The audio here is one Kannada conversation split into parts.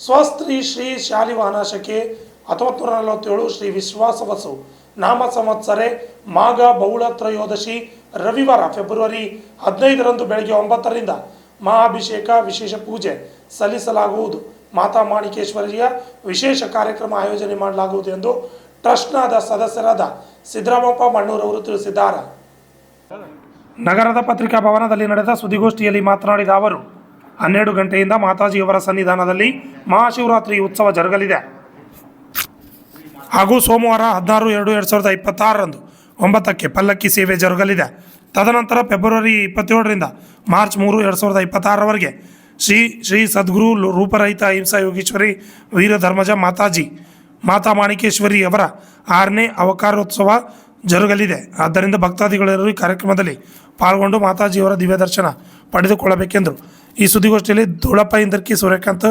ಸ್ವಸ್ತ್ರೀ ಶ್ರೀ ಶಾಲಿವಾಹನ ಶಕೆ 1947 ಶ್ರೀ ವಿಶ್ವಾಸವಸು ನಾಮ ಸಂವತ್ಸರೆ ಮಾಘ ಬೌಳ ತ್ರಯೋದಶಿ ರವಿವಾರ ಫೆಬ್ರವರಿ 15ರಂದು ಬೆಳಗ್ಗೆ 9ರಿಂದ ಮಹಾಭಿಷೇಕ ವಿಶೇಷ ಪೂಜೆ ಸಲ್ಲಿಸಲಾಗುವುದು. ಮಾತಾ ಮಾಣಿಕೇಶ್ವರಿಯ ವಿಶೇಷ ಕಾರ್ಯಕ್ರಮ ಆಯೋಜನೆ ಮಾಡಲಾಗುವುದು ಎಂದು ಟ್ರಸ್ಟ್ನ ಸದಸ್ಯರಾದ ಸಿದ್ದರಾಮಪ್ಪ ಮಣ್ಣೂರವರು ತಿಳಿಸಿದ್ದಾರೆ. ನಗರದ ಪತ್ರಿಕಾ ಭವನದಲ್ಲಿ ನಡೆದ ಸುದ್ದಿಗೋಷ್ಠಿಯಲ್ಲಿ ಮಾತನಾಡಿದ ಅವರು 12 ಗಂಟೆಯಿಂದ ಮಾತಾಜಿಯವರ ಸನ್ನಿಧಾನದಲ್ಲಿ ಮಹಾಶಿವರಾತ್ರಿ ಉತ್ಸವ ಜರುಗಲಿದೆ ಹಾಗೂ ಸೋಮವಾರ 16/2/2026ರಂದು 9ಕ್ಕೆ ಪಲ್ಲಕ್ಕಿ ಸೇವೆ ಜರುಗಲಿದೆ. ತದನಂತರ ಫೆಬ್ರವರಿ 27ರಿಂದ ಮಾರ್ಚ್ 3, 2026ರವರೆಗೆ ಶ್ರೀ ಸದ್ಗುರು ರೂಪರಹಿತ ಅಹಿಂಸಾ ಯೋಗೀಶ್ವರಿ ವೀರಧರ್ಮಜ ಮಾತಾ ಮಾಣಿಕೇಶ್ವರಿ ಅವರ 6ನೇ ಅವತಾರೋತ್ಸವ ಜರುಗಲಿದೆ. ಆದ್ದರಿಂದ ಭಕ್ತಾದಿಗಳೆಲ್ಲರೂ ಈ ಕಾರ್ಯಕ್ರಮದಲ್ಲಿ ಪಾಲ್ಗೊಂಡು ಮಾತಾಜಿಯವರ ದಿವ್ಯ ದರ್ಶನ ಪಡೆದುಕೊಳ್ಳಬೇಕೆಂದರು. ಈ ಸುದ್ದಿಗೋಷ್ಠಿಯಲ್ಲಿ ಧೂಳಪ್ಪ ಇಂದರ್ಕಿ, ಸೂರ್ಯಕಾಂತ್,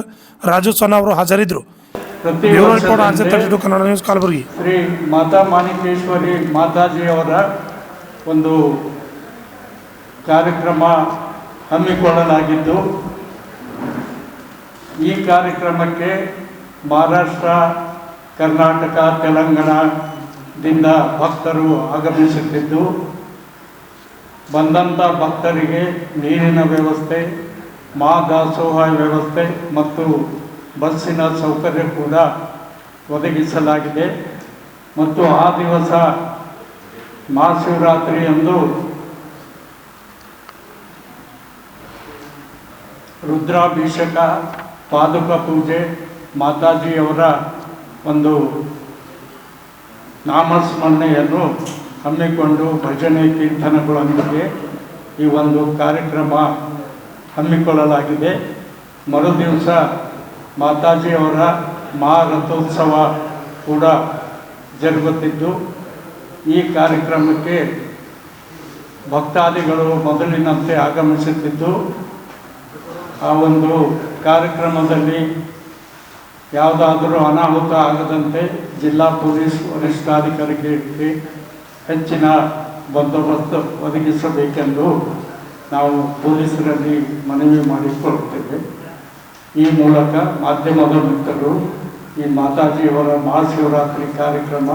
ರಾಜು ಸೊನ್ನ ಅವರು ಹಾಜರಿದ್ದರು. ಕನ್ನಡ ನ್ಯೂಸ್, ಕಲಬುರಗಿ. ಶ್ರೀ ಮಾತಾ ಮಾಣಿಕೇಶ್ವರಿ ಮಾತಾಜಿಯವರ ಒಂದು ಕಾರ್ಯಕ್ರಮ ಹಮ್ಮಿಕೊಳ್ಳಲಾಗಿದ್ದು, ಈ ಕಾರ್ಯಕ್ರಮಕ್ಕೆ ಮಹಾರಾಷ್ಟ್ರ, ಕರ್ನಾಟಕ, ತೆಲಂಗಾಣದಿಂದ ಭಕ್ತರು ಆಗಮಿಸುತ್ತಿದ್ದು, ಬಂದಂಥ ಭಕ್ತರಿಗೆ ನೀರಿನ ವ್ಯವಸ್ಥೆ, ಮಹಾದಾಸೋಹ ವ್ಯವಸ್ಥೆ ಮತ್ತು ಬಸ್ಸಿನ ಸೌಕರ್ಯ ಕೂಡ ಒದಗಿಸಲಾಗಿದೆ. ಮತ್ತು ಆ ದಿವಸ ಮಹಾಶಿವರಾತ್ರಿಯಂದು ರುದ್ರಾಭಿಷೇಕ, ಪಾದುಕ ಪೂಜೆ, ಮಾತಾಜಿಯವರ ಒಂದು ನಾಮಸ್ಮರಣೆಯನ್ನು ಹಮ್ಮಿಕೊಂಡು ಭಜನೆ ಕೀರ್ತನೆಗಳೊಂದಿಗೆ ಈ ಒಂದು ಕಾರ್ಯಕ್ರಮ ಹಮ್ಮಿಕೊಳ್ಳಲಾಗಿದೆ. ಮರುದಿವಸ ಮಾತಾಜಿಯವರ ಮಹಾರಥೋತ್ಸವ ಕೂಡ ಜರುಗುತ್ತಿದ್ದು, ಈ ಕಾರ್ಯಕ್ರಮಕ್ಕೆ ಭಕ್ತಾದಿಗಳು ಮೊದಲಿನಂತೆ ಆಗಮಿಸುತ್ತಿದ್ದು, ಆ ಒಂದು ಕಾರ್ಯಕ್ರಮದಲ್ಲಿ ಯಾವುದಾದರೂ ಅನಾಹುತ ಆಗದಂತೆ ಜಿಲ್ಲಾ ಪೊಲೀಸ್ ವರಿಷ್ಠಾಧಿಕಾರಿಗೆ ಹೆಚ್ಚಿನ ಬಂದೋಬಸ್ತ್ ಒದಗಿಸಬೇಕೆಂದು ನಾವು ಪೊಲೀಸರಲ್ಲಿ ಮನವಿ ಮಾಡಿಕೊಳ್ಳುತ್ತೇವೆ. ಈ ಮೂಲಕ ಮಾಧ್ಯಮದ ಮಿತ್ರರು ಈ ಮಾತಾಜಿಯವರ ಮಹಾಶಿವರಾತ್ರಿ ಕಾರ್ಯಕ್ರಮ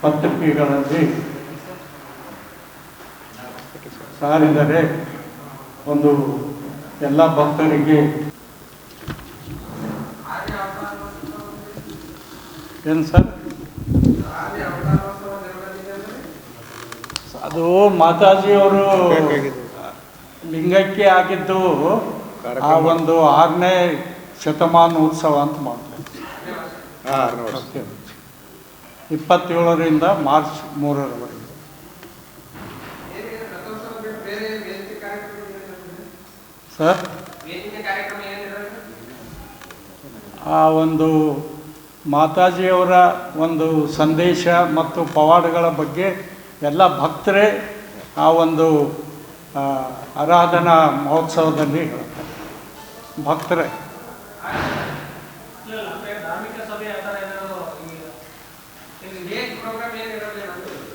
ಪತ್ರಿಕೆಗಳಲ್ಲಿ ಸಾರಿದರೆ ಒಂದು ಎಲ್ಲ ಭಕ್ತರಿಗೆ ಏನು ಸರ್, ಅದು ಮಾತಾಜಿಯವರು ಲಿಂಗೈಕ್ಯ ಆಗಿದ್ದು ಆ ಒಂದು 6ನೇ ಶತಮಾನೋತ್ಸವ ಅಂತ ಮಾಡ್ತಾರೆ. 27ರಿಂದ ಮಾರ್ಚ್ 3ರವರೆಗೆ. ಸರ್, ಆ ಒಂದು ಮಾತಾಜಿಯವರ ಒಂದು ಸಂದೇಶ ಮತ್ತು ಪವಾಡಗಳ ಬಗ್ಗೆ ಎಲ್ಲ ಭಕ್ತರೇ ಆ ಒಂದು ಆರಾಧನಾ ಮಹೋತ್ಸವದಲ್ಲಿ ಹೇಳ್ತಾರೆ. ಭಕ್ತರೇ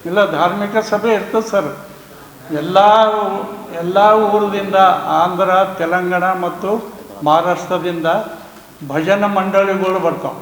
ಇಲ್ಲ, ಧಾರ್ಮಿಕ ಸಭೆ ಇರ್ತದೆ ಸರ್. ಎಲ್ಲ ಊರದಿಂದ, ಆಂಧ್ರ, ತೆಲಂಗಾಣ ಮತ್ತು ಮಹಾರಾಷ್ಟ್ರದಿಂದ ಭಜನಾ ಮಂಡಳಿಗಳು ಬರ್ತಾವೆ.